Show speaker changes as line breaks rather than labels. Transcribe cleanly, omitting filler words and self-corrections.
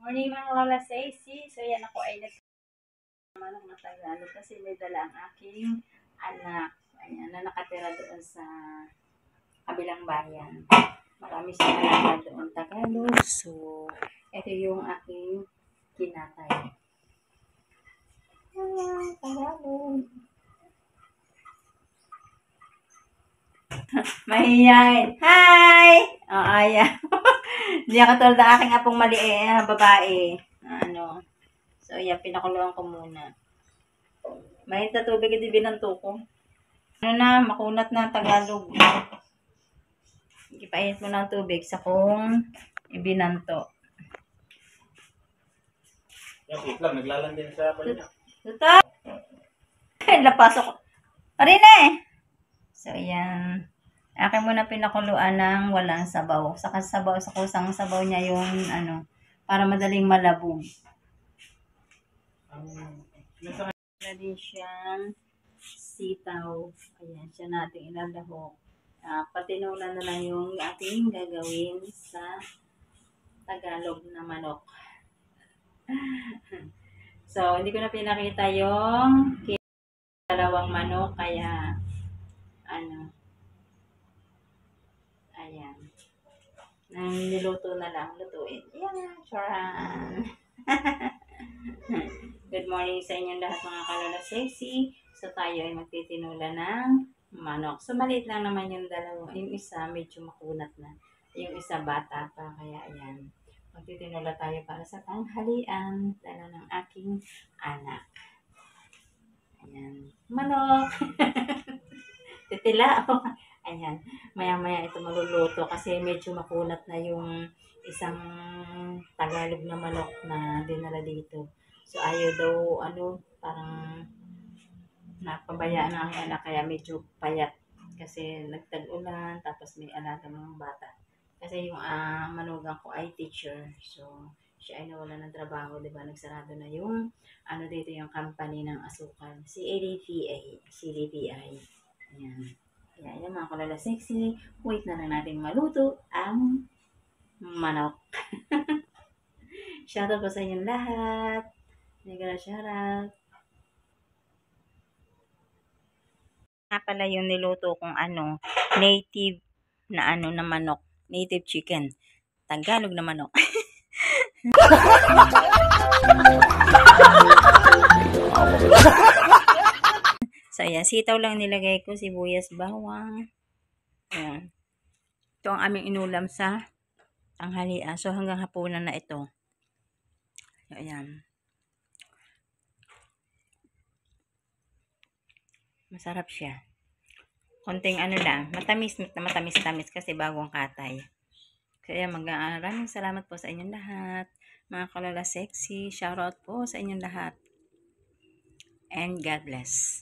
Morning mga Lola Stacy. So yan ako ay nagkamanok na Tagalog kasi may dala ang aking anak. Ayan, na nakatira doon sa kabilang bayan. Marami siyang alaga doon Tagalog. So, ito yung aking kinatay. Tagalog. Mahihayin. Hi! Oh, ayan. Hindi ako tulad ng aking apong babae. Ano. So, ayan, pinakuluan ko muna. Mahit na tubig, hindi binanto ko. Ano na, makunat na Tagalog. Ipainit mo ng tubig sa kung ibinanto.
Yung iklang, naglalang din sa kanya.
Ito! Napasok ko. Marina eh! So, ayan. Akin muna pinakuluan ng walang sabaw. Sa kusang sabaw niya yung ano, para madaling malabog. Wala din siyang sitaw. Ayan, siya natin ilalahok. Patinulan na lang yung ating gagawin sa Tagalog na manok. So, hindi ko na pinakita yung dalawang manok, kaya ano, ayan. Nang niluto na lang, lutuin. Ayan, charan! Good morning sa inyong lahat mga kalola sexy. So, tayo ay magtitinula ng manok. So, maliit lang naman yung dalawa. Yung isa, medyo makunat na. Yung isa, bata pa. Kaya, ayan. Magtitinula tayo para sa tanghalian. Dala ng aking anak. Ayan. Manok! Titila. Ayan. Maya-maya ito maluluto kasi medyo makunat na yung isang Tagalog na manok na dinala dito. So, ayaw daw, parang napabayaan na ang anak kaya medyo payat. Kasi nagtag-ulan, tapos may alaga mga bata. Kasi yung manugang ko ay teacher. So, siya ay nawala ng trabaho, di ba? Nagsarado na yung, dito yung company ng asukal. Si CDPI. Ayan. Ayan, mga kalala sexy. Wait na lang natin maluto ang manok. Shoutout po sa inyong lahat. Nagala shoutout. Pala yung niluto kong native na na manok. Native chicken. Tagalog na manok. So, ayan. Sitaw lang nilagay ko. Sibuyas, bawang. Ayan. Ito ang aming inulam sa tanghalian. So, hanggang hapunan na ito. So, ayan. Masarap siya. Konting lang. Matamis kasi bagong katay. Kaya maraming salamat po sa inyong lahat. Mga kalola sexy. Shoutout po sa inyong lahat. And God bless.